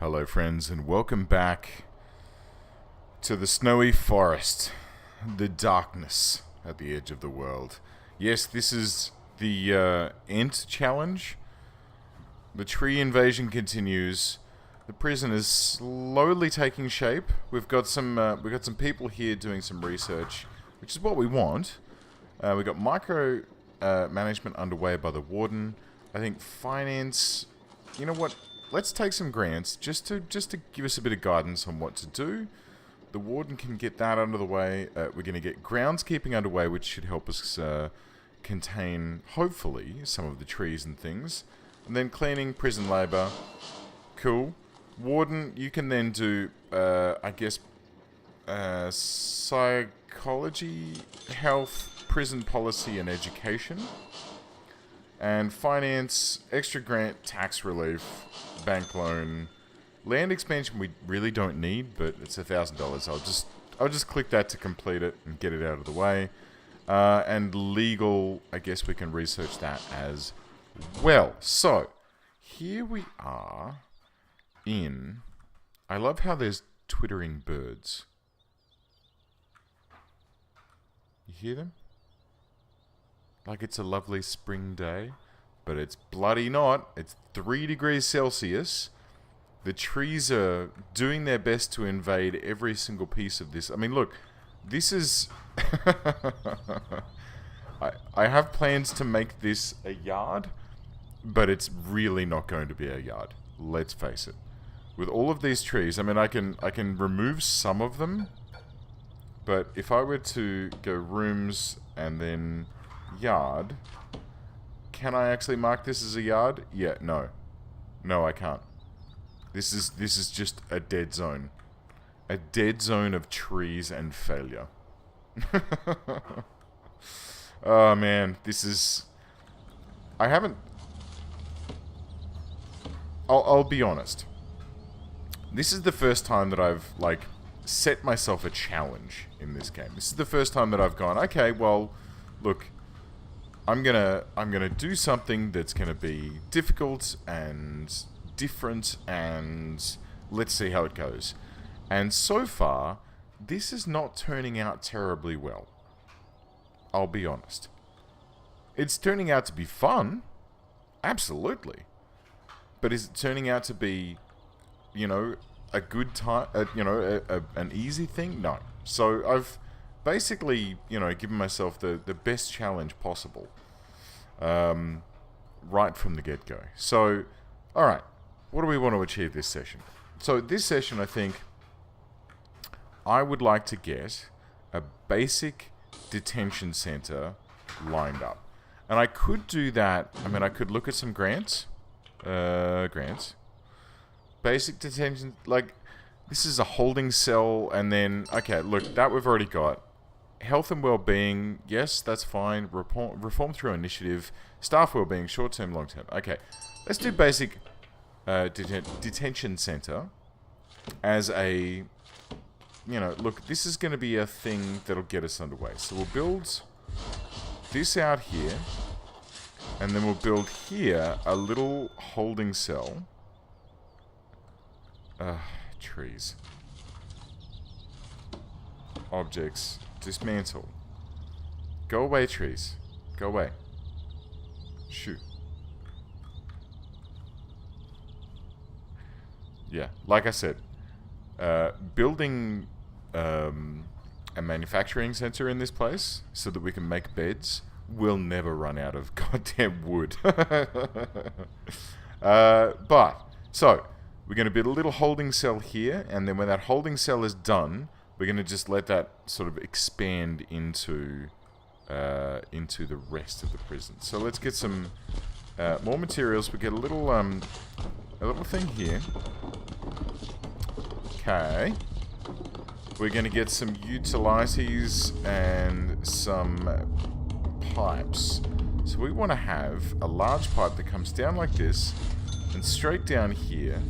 Hello friends, and welcome back to the snowy forest, the darkness at the edge of the world. Yes, this is the Ent challenge. The tree invasion continues. The prison is slowly taking shape. We've got some people here doing some research, which is what we want. We've got micro management underway by the warden. I think finance. You know what? Let's take some grants just to give us a bit of guidance on what to do. The warden can get that under the way. We're going to get groundskeeping underway, which should help us contain, hopefully, some of the trees and things. And then cleaning, prison labour. Cool. Warden, you can then do, I guess, psychology, health, prison policy, and education. And finance, extra grant, tax relief, bank loan, land expansion we really don't need, but it's $1,000. I'll just click that to complete it and get it out of the way. And legal, I guess we can research that as well. So here we are in. I love how there's twittering birds. You hear them? Like it's a lovely spring day, but it's bloody not. It's 3 degrees Celsius. The trees are doing their best to invade every single piece of this. I mean, look, this is... I have plans to make this a yard, but it's really not going to be a yard. Let's face it. With all of these trees, I mean, I can remove some of them, but if I were to go rooms and then... yard, can I actually mark this as a yard? Yeah, no, I can't. This is just a dead zone of trees and failure. Oh man, this is. I haven't. I'll be honest. This is the first time that I've set myself a challenge in this game. This is the first time that I've gone, okay, well, look. I'm gonna do something that's gonna be difficult and different, and let's see how it goes. And so far, this is not turning out terribly well. I'll be honest. It's turning out to be fun, absolutely. But is it turning out to be, a good time? An easy thing? No. So I've basically, given myself the best challenge possible, right from the get-go. So, alright, what do we want to achieve this session? So this session, I think, I would like to get a basic detention centre lined up. And I could do that, I could look at some grants. Grants. Basic detention, this is a holding cell, and then, okay, look, that we've already got. Health and well-being, yes, that's fine. Reform through initiative. Staff well-being, short-term, long-term. Okay, let's do basic detention center as a, look, this is going to be a thing that'll get us underway. So we'll build this out here, and then we'll build here a little holding cell. Trees. Objects. Dismantle. Go away, trees. Go away. Shoot. Yeah, like I said, building a manufacturing center in this place so that we can make beds will never run out of goddamn wood. So, we're going to build a little holding cell here, and then when that holding cell is done, we're going to just let that sort of expand into the rest of the prison. So let's get some more materials. We get a little thing here. Okay. We're going to get some utilities and some pipes. So we want to have a large pipe that comes down like this and straight down here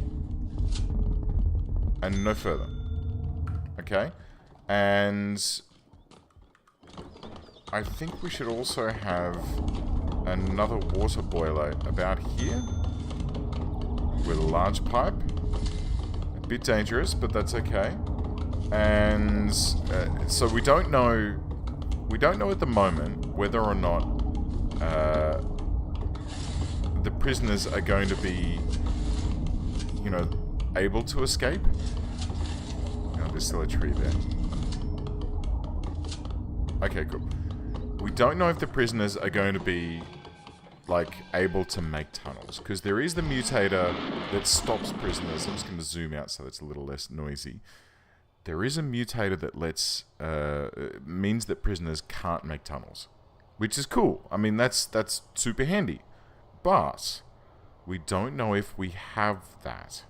and no further. Okay, and I think we should also have another water boiler about here with a large pipe Bit dangerous, but that's okay. And so we don't know at the moment whether or not the prisoners are going to be, you know, able to escape. Oh, there's still a tree there. Okay, cool. We don't know if the prisoners are going to be, like, able to make tunnels, because there is the mutator that stops prisoners. I'm just going to zoom out so it's a little less noisy. There is a mutator that means that prisoners can't make tunnels, which is cool. I mean, that's super handy. But we don't know if we have that.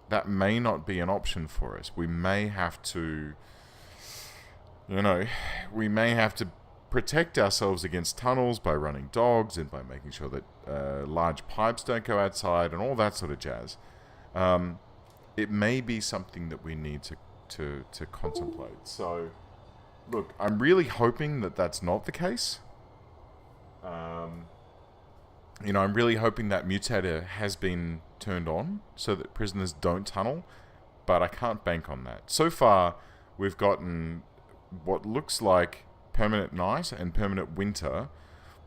That may not be an option for us. We may have to, you know, protect ourselves against tunnels by running dogs and by making sure that large pipes don't go outside and all that sort of jazz. It may be something that we need to contemplate. So, look, I'm really hoping that that's not the case. You know, I'm really hoping that mutator has been turned on so that prisoners don't tunnel, but I can't bank on that. So far, we've gotten what looks like permanent night and permanent winter.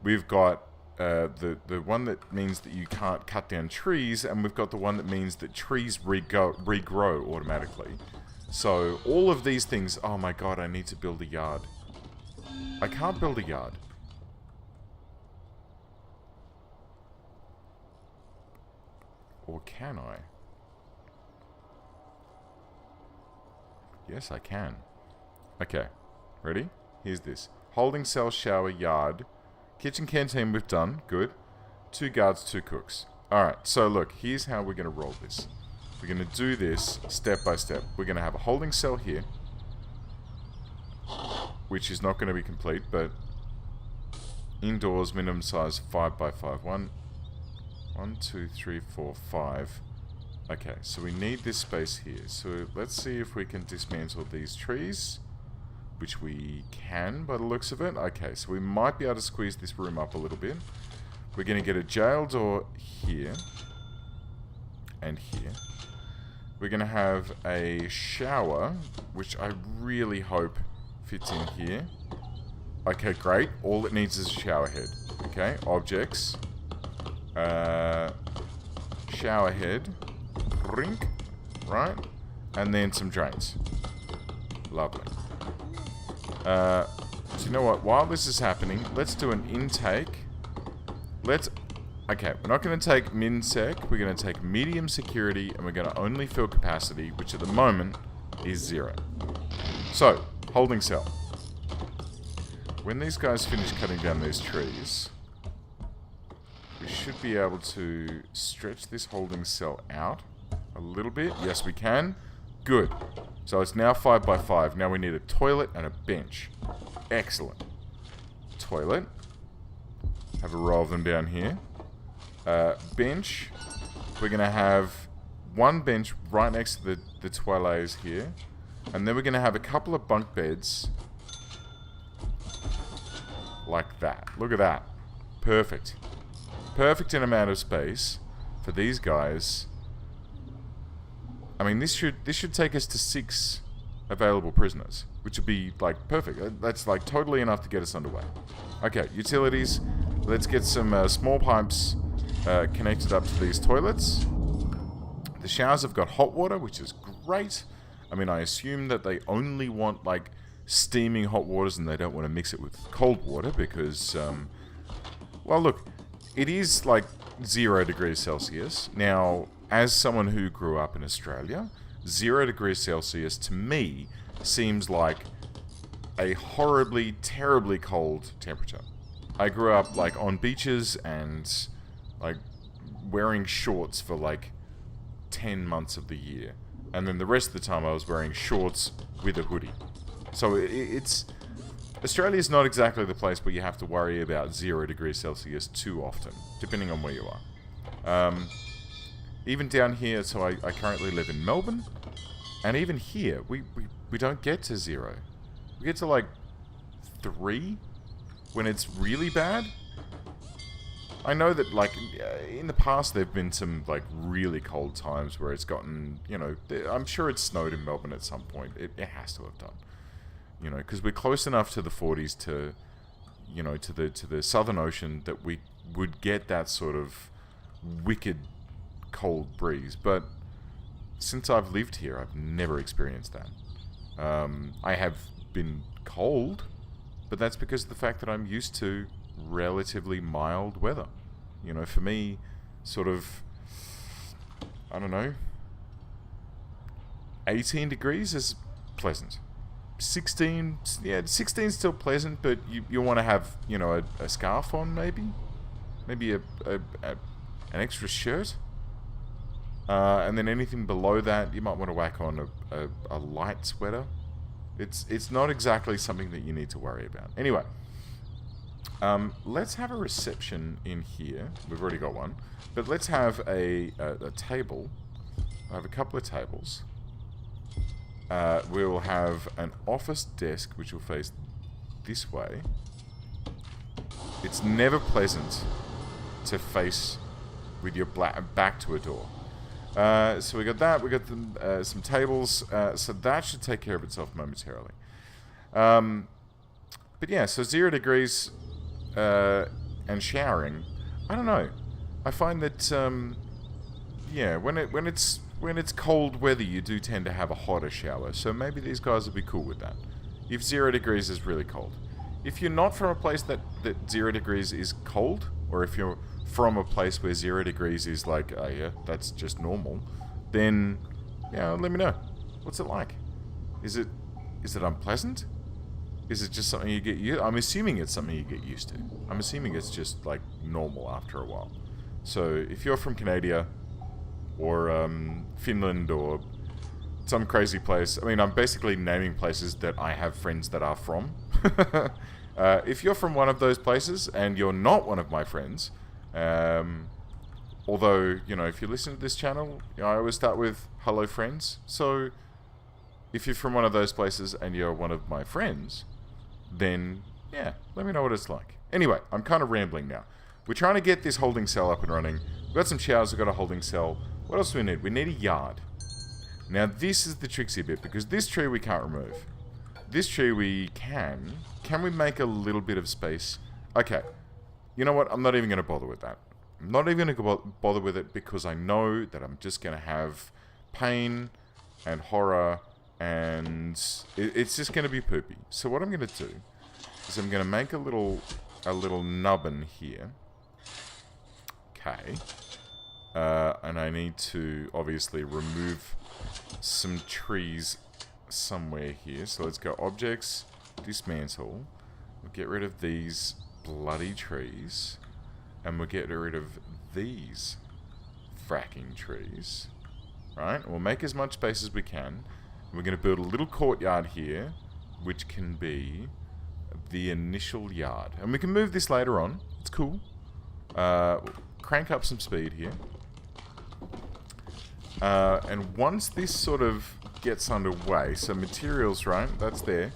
We've got the one that means that you can't cut down trees, and we've got the one that means that trees regrow automatically. So all of these things... Oh my god, I need to build a yard. I can't build a yard. Or can I? Yes, I can. Okay, ready? Here's this. Holding cell, shower, yard. Kitchen, canteen we've done. Good. 2 guards, 2 cooks. Alright, so look, here's how we're going to roll this. We're going to do this step by step. We're going to have a holding cell here, which is not going to be complete, but indoors, minimum size 5 by 5. 1, 2, 3, 4, 5. Okay, so we need this space here. So let's see if we can dismantle these trees, which we can by the looks of it. Okay, so we might be able to squeeze this room up a little bit. We're going to get a jail door here and here. We're going to have a shower, which I really hope fits in here. Okay, great. All it needs is a shower head. Okay, objects. Shower head. Rink. Right? And then some drains. Lovely. So you know what? While this is happening, let's do an intake. Okay, we're not going to take min-sec. We're going to take medium security, and we're going to only fill capacity, which at the moment is 0. So, holding cell. When these guys finish cutting down these trees, we should be able to stretch this holding cell out a little bit. Yes, we can. Good. So it's now 5 by 5. Now we need a toilet and a bench. Excellent. Toilet. Have a row of them down here. Bench. We're going to have one bench right next to the toilets here. And then we're going to have a couple of bunk beds. Like that. Look at that. Perfect. Perfect in amount of space for these guys. I mean, this should take us to 6 available prisoners, which would be, like, perfect. That's, like, totally enough to get us underway. Okay, utilities. Let's get some small pipes connected up to these toilets. The showers have got hot water, which is great. I mean, I assume that they only want, like, steaming hot waters and they don't want to mix it with cold water because, well, look, it is, like, 0 degrees Celsius. Now, as someone who grew up in Australia, 0 degrees Celsius to me seems like a horribly, terribly cold temperature. I grew up, like, on beaches and, like, wearing shorts for, like, 10 months of the year. And then the rest of the time I was wearing shorts with a hoodie. So it's... Australia's not exactly the place where you have to worry about 0 degrees Celsius too often, depending on where you are. Even down here, so I currently live in Melbourne, and even here, we don't get to 0. We get to, like, 3 when it's really bad. I know that, like, in the past there have been some, like, really cold times where it's gotten, you know, I'm sure it snowed in Melbourne at some point. It has to have done. You know, because we're close enough to the 40s to, you know, to the Southern Ocean that we would get that sort of wicked cold breeze. But since I've lived here, I've never experienced that. I have been cold, but that's because of the fact that I'm used to relatively mild weather. You know, for me, sort of, I don't know, 18 degrees is pleasant. 16, yeah, 16 is still pleasant, but you want to have, you know, a scarf on, maybe an extra shirt, and then anything below that, you might want to whack on a light sweater. It's not exactly something that you need to worry about. Anyway, let's have a reception in here. We've already got one, but let's have a table. I have a couple of tables. We'll have an office desk which will face this way. It's never pleasant to face with your back to a door. So we got that. We got some tables. So that should take care of itself momentarily. But yeah, so 0 degrees and showering. I don't know. I find that yeah, when it's cold weather, you do tend to have a hotter shower. So maybe these guys will be cool with that. If 0 degrees is really cold. If you're not from a place that 0 degrees is cold, or if you're from a place where 0 degrees is like, oh yeah, that's just normal, then, yeah, let me know. What's it like? Is it unpleasant? Is it just something you get used to? I'm assuming it's something you get used to. I'm assuming it's just, like, normal after a while. So, if you're from Canada, or Finland, or some crazy place, I mean, I'm basically naming places that I have friends that are from. If you're from one of those places, and you're not one of my friends, although, you know, if you listen to this channel, you know, I always start with hello friends. So if you're from one of those places and you're one of my friends, then yeah, let me know what it's like. Anyway, I'm kind of rambling now. We're trying to get this holding cell up and running. We've got some showers, we've got a holding cell. What else do we need? We need a yard. Now this is the tricksy bit, because this tree we can't remove. This tree we can. Can we make a little bit of space? Okay. You know what? I'm not even going to bother with that. I'm not even going to bother with it, because I know that I'm just going to have pain and horror, and it's just going to be poopy. So what I'm going to do is I'm going to make a little nubbin here. Okay. And I need to obviously remove some trees somewhere here. So let's go objects, dismantle. We'll get rid of these bloody trees, and we'll get rid of these fracking trees. Right? We'll make as much space as we can. We're going to build a little courtyard here, which can be the initial yard. And we can move this later on. It's cool. Crank up some speed here. And once this sort of gets underway, so materials, right, that's there.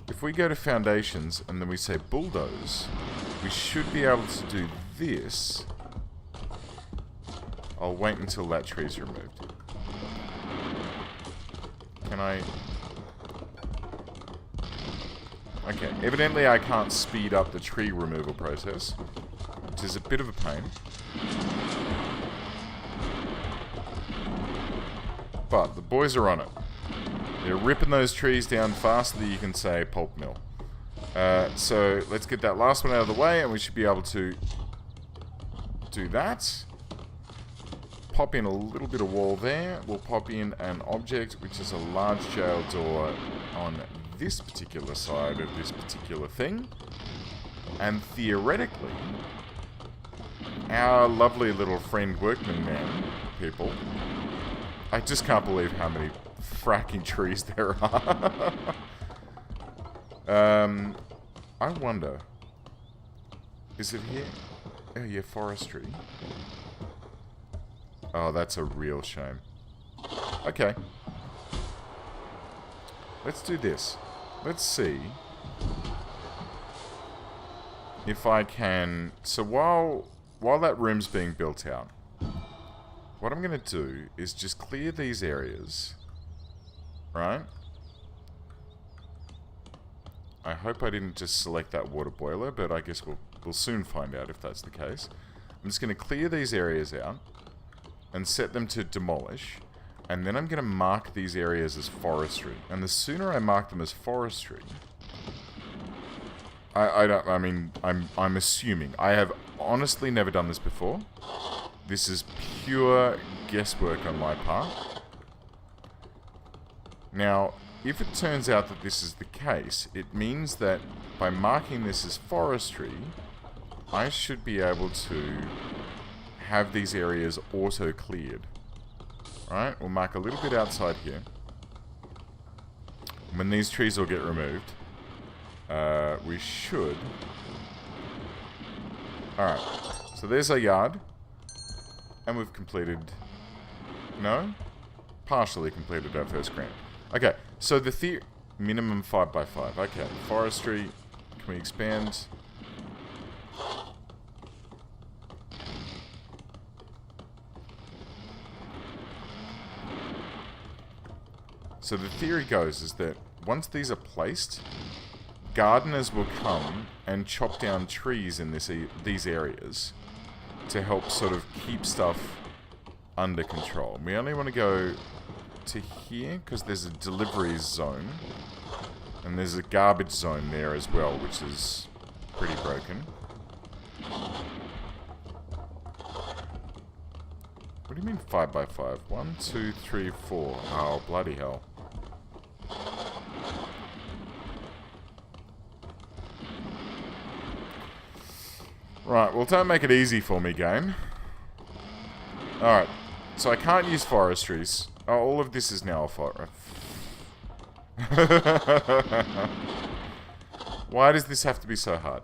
If we go to foundations and then we say bulldoze, we should be able to do this. I'll wait until that tree's removed. Can I... Okay, evidently I can't speed up the tree removal process, which is a bit of a pain. But the boys are on it. They're ripping those trees down faster than you can say pulp mill. So let's get that last one out of the way, and we should be able to do that. Pop in a little bit of wall there. We'll pop in an object, which is a large jail door on this particular side of this particular thing. And theoretically, our lovely little friend workman man, people, I just can't believe how many fracking trees there are. I wonder, is it here? Oh yeah, forestry. Oh, that's a real shame. Okay. Let's do this. Let's see if I can... So while while that room's being built out, what I'm going to do is just clear these areas, right? I hope I didn't just select that water boiler, but I guess we'll soon find out if that's the case. I'm just going to clear these areas out and set them to demolish, and then I'm going to mark these areas as forestry. And the sooner I mark them as forestry, I'm assuming. I have honestly never done this before. This is pure guesswork on my part. Now, if it turns out that this is the case, it means that by marking this as forestry, I should be able to have these areas auto-cleared. Alright, we'll mark a little bit outside here. When these trees will get removed, we should... Alright, so there's our yard. And we've completed... No? Partially completed our first grant. Okay, so the theory... Minimum 5x5. Okay, forestry. Can we expand? So the theory goes is that once these are placed, gardeners will come and chop down trees in these areas to help sort of keep stuff under control. We only want to go to here because there's a delivery zone and there's a garbage zone there as well, which is pretty broken. What do you mean 5x5? 1, 2, 3, 4. Oh, bloody hell. Right, well, don't make it easy for me, game. Alright, so I can't use forestries. Oh, all of this is now a forest. Why does this have to be so hard?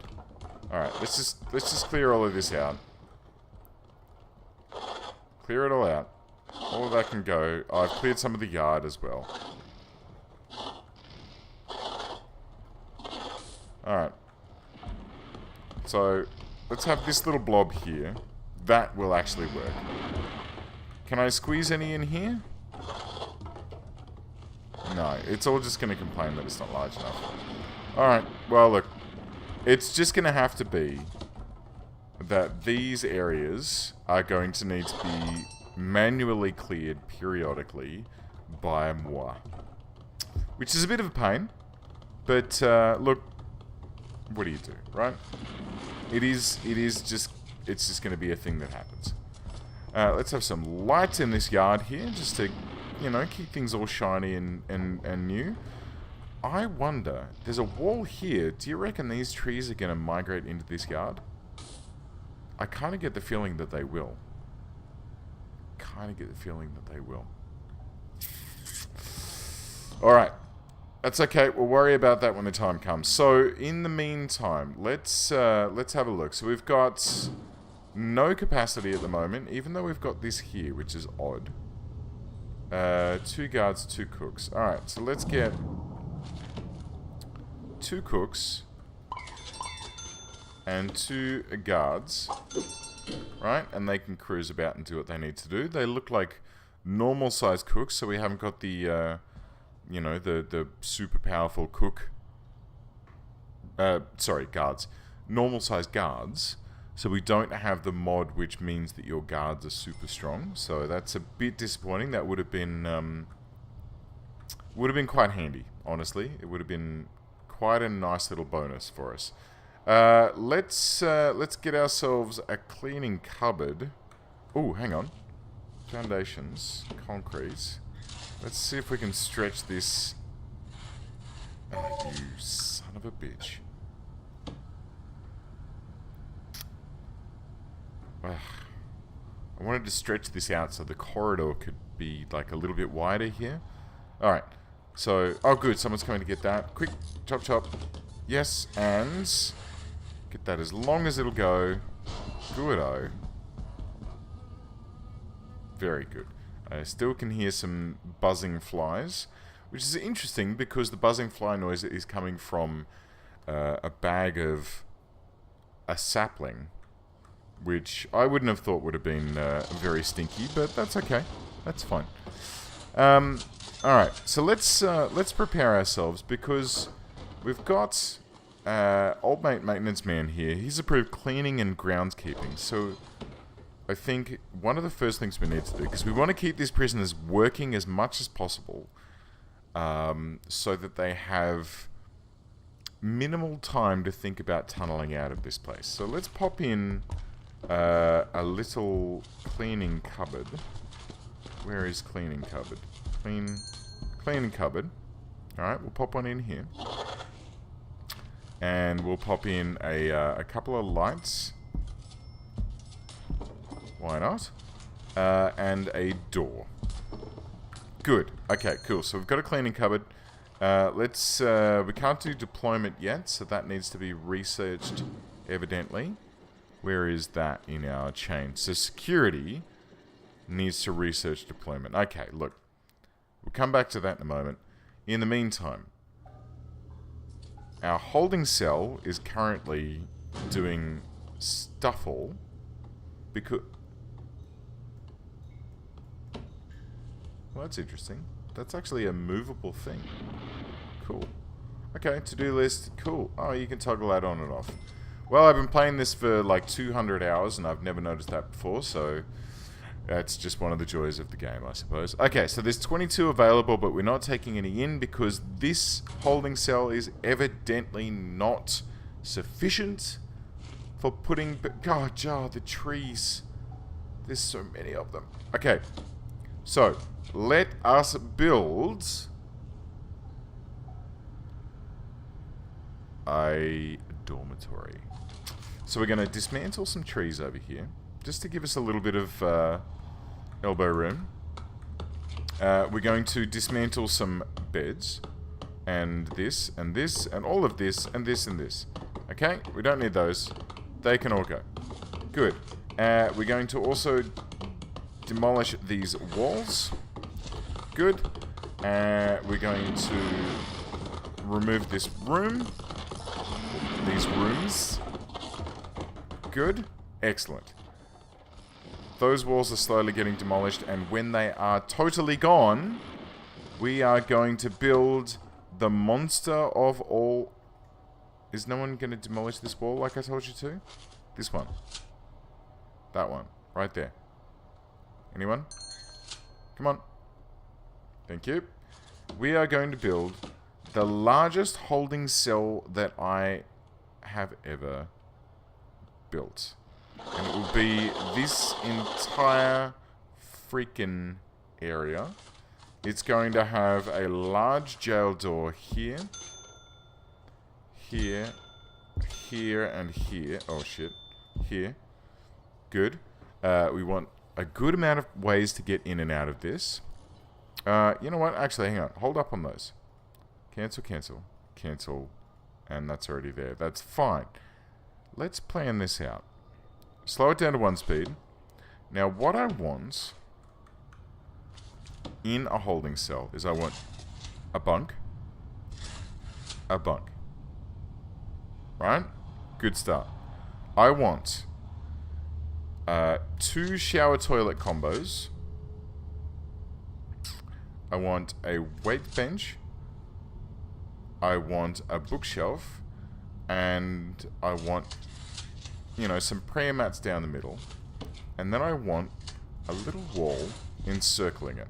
Alright, let's just clear all of this out. Clear it all out. All of that can go. Oh, I've cleared some of the yard as well. Alright. So, let's have this little blob here. That will actually work. Can I squeeze any in here? No, it's all just going to complain that it's not large enough. Alright, well look. It's just going to have to be that these areas are going to need to be manually cleared periodically by moi. Which is a bit of a pain. But, look, what do you do, right? It's just going to be a thing that happens. Let's have some lights in this yard here, just to, you know, keep things all shiny and new. I wonder, there's a wall here. Do you reckon these trees are going to migrate into this yard? I kind of get the feeling that they will. Alright. That's okay, we'll worry about that when the time comes. So, in the meantime, let's have a look. So we've got no capacity at the moment, even though we've got this here, which is odd. 2 guards, 2 cooks. Alright, so let's get 2 cooks and 2 guards, right? And they can cruise about and do what they need to do. They look like normal-sized cooks, so we haven't got the, you know, the super powerful cook. Sorry, guards. Normal-sized guards. So we don't have the mod, which means that your guards are super strong. So that's a bit disappointing. That would have been quite handy, honestly. It would have been quite a nice little bonus for us. Let's get ourselves a cleaning cupboard. Oh, hang on. Foundations, concrete. Let's see if we can stretch this. Oh, you son of a bitch. Ugh. I wanted to stretch this out so the corridor could be like a little bit wider here. Alright. So, oh good, someone's coming to get that. Quick, chop chop. Yes, and get that as long as it'll go. Good-o. Very good. I still can hear some buzzing flies, which is interesting because the buzzing fly noise is coming from a bag of a sapling which I wouldn't have thought would have been very stinky, but that's okay. That's fine. Alright, so let's prepare ourselves, because we've got old mate maintenance man here. He's approved cleaning and groundskeeping, so I think one of the first things we need to do, because we want to keep these prisoners working as much as possible, so that they have minimal time to think about tunneling out of this place. So let's pop in a little cleaning cupboard. Where is cleaning cupboard? Cleaning cupboard. Alright, we'll pop one in here. And we'll pop in a couple of lights. Why not? And a door. Good. Okay, cool. So we've got a cleaning cupboard. We can't do deployment yet, so that needs to be researched, evidently. Where is that in our chain? So security needs to research deployment. Okay, look. We'll come back to that in a moment. In the meantime, our holding cell is currently doing stuffle because... Well, that's interesting. That's actually a movable thing. Cool. Okay, to-do list. Cool. Oh, you can toggle that on and off. Well, I've been playing this for like 200 hours and I've never noticed that before, so that's just one of the joys of the game, I suppose. Okay, so there's 22 available, but we're not taking any in because this holding cell is evidently not sufficient for putting... God, the trees. There's so many of them. Okay, so let us build a dormitory. So we're going to dismantle some trees over here, just to give us a little bit of elbow room. We're going to dismantle some beds, and this, and this, and all of this, and this, and this. Okay, we don't need those. They can all go. Good. We're going to also demolish these walls. Good. We're going to remove this room. These rooms. Good. Excellent. Those walls are slowly getting demolished, and when they are totally gone, we are going to build the monster of all... Is no one going to demolish this wall like I told you to? This one. That one. Right there. Anyone? Come on. Thank you. We are going to build the largest holding cell that I have ever built. And it will be this entire freaking area. It's going to have a large jail door here. Here. Here and here. Oh shit. Here. Good. We want a good amount of ways to get in and out of this. You know what? Actually, hang on. Hold up on those. Cancel, cancel, cancel. And that's already there. That's fine. Let's plan this out. Slow it down to 1 speed. Now, what I want in a holding cell is I want a bunk. A bunk. Right? Good start. I want 2 shower toilet combos. I want a weight bench. I want a bookshelf. And I want, you know, some prayer mats down the middle. And then I want a little wall encircling it.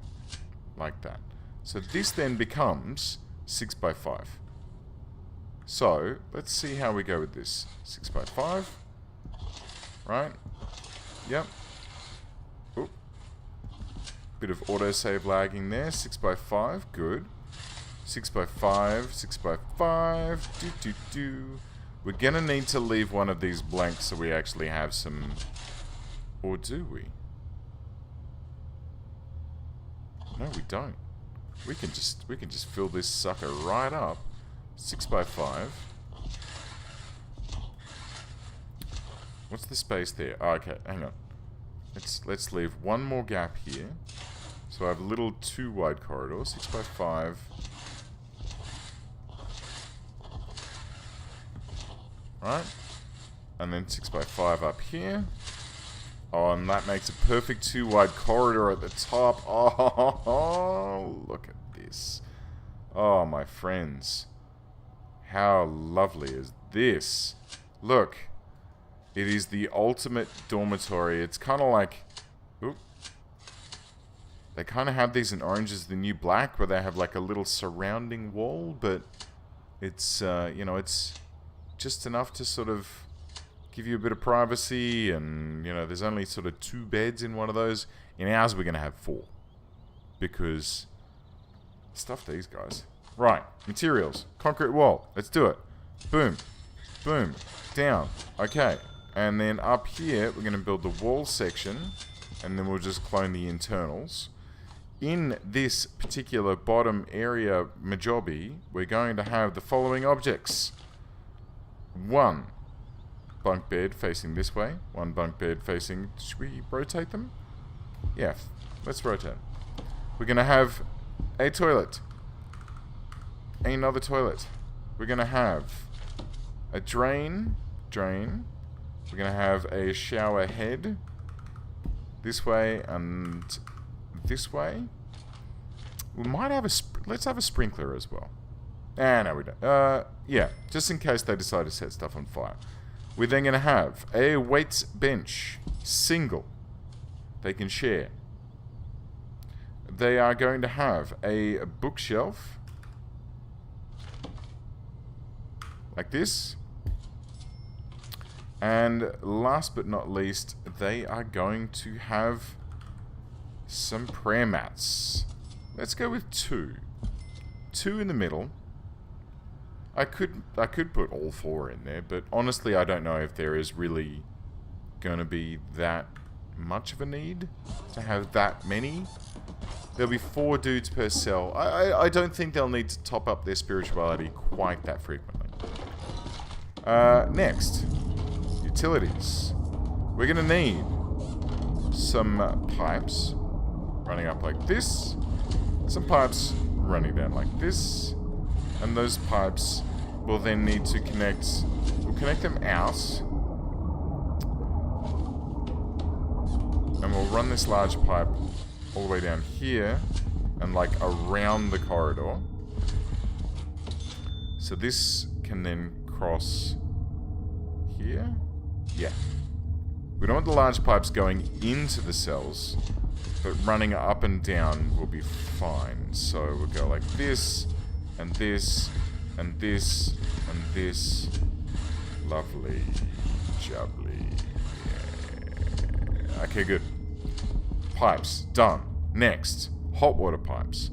Like that. So this then becomes 6 by 5. So, let's see how we go with this. 6 by 5. Right? Yep. Oop. Bit of autosave lagging there. 6 by 5. Good. 6 by 5. 6 by 5. Do. We're gonna need to leave one of these blank so we actually have some... Or do we? No, we don't. We can just fill this sucker right up. 6 by 5. What's the space there? Oh, okay, hang on. Let's leave one more gap here. So I have a little 2 wide corridor. 6 by 5. Right? And then 6 by 5 up here. Oh, and that makes a perfect 2-wide corridor at the top. Oh, look at this. Oh, my friends. How lovely is this? Look. It is the ultimate dormitory. It's kind of like... Oop. They kind of have these in orange as the new black, where they have like a little surrounding wall, but it's, you know, it's just enough to sort of give you a bit of privacy, and, you know, there's only sort of 2 beds in one of those. In ours, we're going to have 4. Because, stuff these guys. Right, materials. Concrete wall. Let's do it. Boom. Boom. Down. Okay. And then up here, we're going to build the wall section, and then we'll just clone the internals. In this particular bottom area Majobi, we're going to have the following objects. 1 bunk bed facing this way. 1 bunk bed facing... Should we rotate them? Yeah, let's rotate. We're going to have a toilet. Another toilet. We're going to have a drain. Drain. We're going to have a shower head. This way and this way. We might have a... Let's have a sprinkler as well. Ah, no, we don't. Yeah, just in case they decide to set stuff on fire. We're then going to have a weights bench. Single. They can share. They are going to have a bookshelf. Like this. And last but not least, they are going to have some prayer mats. Let's go with 2. 2 in the middle. I could put all 4 in there, but honestly I don't know if there is really going to be that much of a need to have that many. There'll be 4 dudes per cell. I don't think they'll need to top up their spirituality quite that frequently. Next. Utilities. We're going to need some pipes running up like this. Some pipes running down like this. And those pipes will then need to connect... We'll connect them out. And we'll run this large pipe all the way down here. And like around the corridor. So this can then cross here. Yeah. We don't want the large pipes going into the cells, but running up and down will be fine. So we'll go like this, and this, and this, and this. Lovely. Jubbly. Yeah. Okay, good. Pipes. Done. Next. Hot water pipes.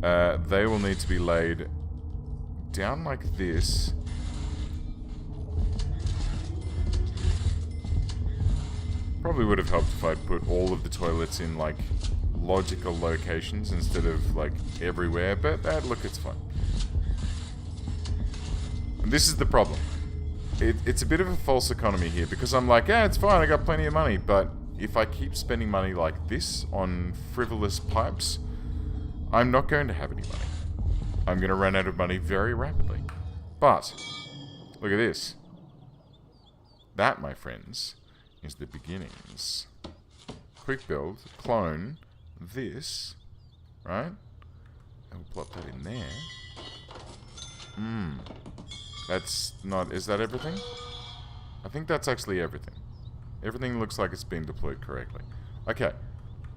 They will need to be laid down like this. Probably would have helped if I'd put all of the toilets in, like, logical locations instead of, like, everywhere. But, look, it's fine. And this is the problem. It's a bit of a false economy here, because I'm like, yeah, it's fine, I got plenty of money. But if I keep spending money like this on frivolous pipes, I'm not going to have any money. I'm going to run out of money very rapidly. But, look at this. That, my friends, is the beginnings. Quick build, clone, this, right? And we'll plop that in there. That's not... Is that everything? I think that's actually everything. Everything looks like it's been deployed correctly. Okay,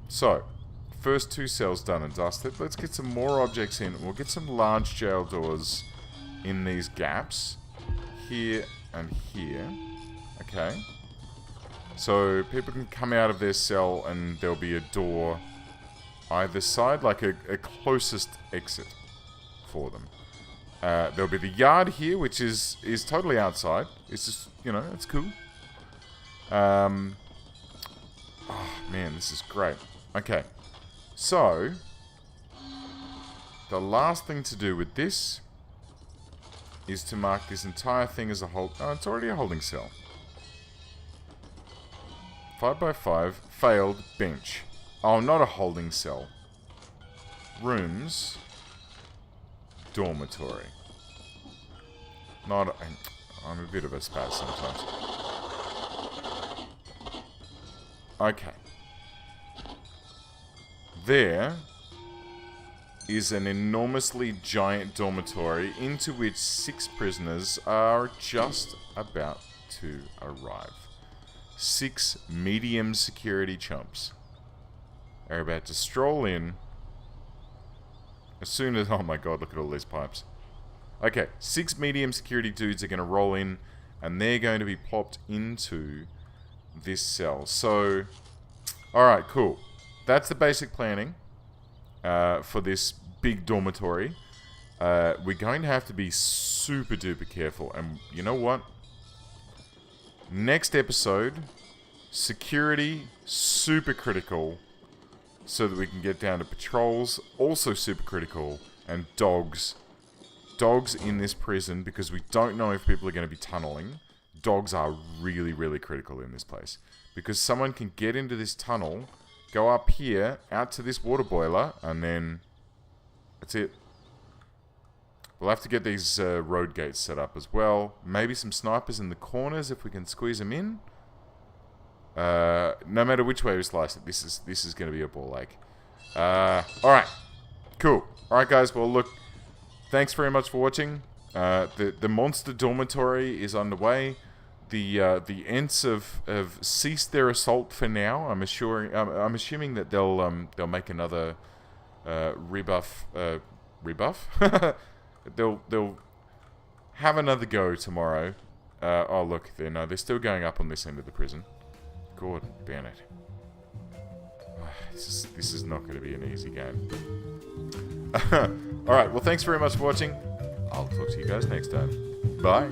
so, first 2 cells done and dusted. Let's get some more objects in. We'll get some large jail doors in these gaps. Here and here. Okay. So people can come out of their cell and there'll be a door either side, like a closest exit for them. There'll be the yard here, which is totally outside. It's just, you know, it's cool. Oh, man, this is great. Okay. So, the last thing to do with this is to mark this entire thing as a hold... Oh, it's already a holding cell. 5x5, failed, bench. Oh, not a holding cell. Rooms. Dormitory. Not a... I'm a bit of a spaz sometimes. Okay. There is an enormously giant dormitory into which 6 prisoners are just about to arrive. 6 medium security chumps are about to stroll in as soon as... Oh my god, look at all these pipes. Okay, 6 medium security dudes are going to roll in and they're going to be popped into this cell. So, alright, cool. That's the basic planning for this big dormitory. We're going to have to be super duper careful. And you know what? Next episode, security, super critical, so that we can get down to patrols, also super critical, and dogs. Dogs in this prison, because we don't know if people are going to be tunneling. Dogs are really, really critical in this place. Because someone can get into this tunnel, go up here, out to this water boiler, and then that's it. We'll have to get these road gates set up as well. Maybe some snipers in the corners if we can squeeze them in. No matter which way we slice it, this is going to be a ball ache. Alright. Cool. Alright guys, well look, thanks very much for watching. The monster dormitory is underway. The Ents have ceased their assault for now. I'm assuming that they'll make another rebuff. Rebuff? they'll have another go tomorrow. Oh look, they're still going up on this end of the prison. Gordon Bennett. This is not going to be an easy game. Alright, well thanks very much for watching. I'll talk to you guys next time. Bye.